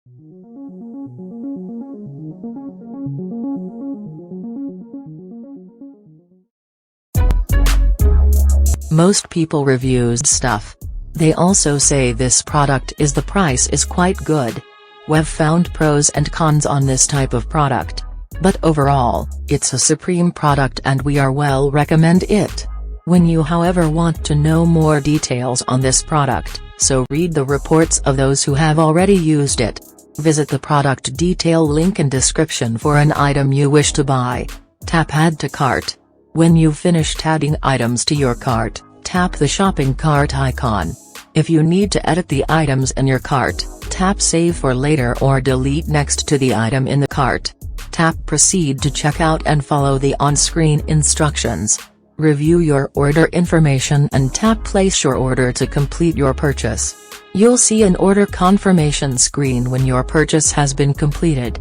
Most people reviews stuff. They also say this product is the price is quite good. We've found pros and cons on this type of product. But overall, it's a supreme product and we are well recommend it. When you however want to know more details on this product, so read the reports of those who have already used it. Visit the product detail link in description for an item you wish to buy. Tap Add to Cart. When you've finished adding items to your cart, tap the shopping cart icon. If you need to edit the items in your cart, tap Save for later or delete next to the item in the cart. Tap Proceed to checkout and follow the on-screen instructions. Review your order information and tap Place your order to complete your purchase. You'll see an order confirmation screen when your purchase has been completed.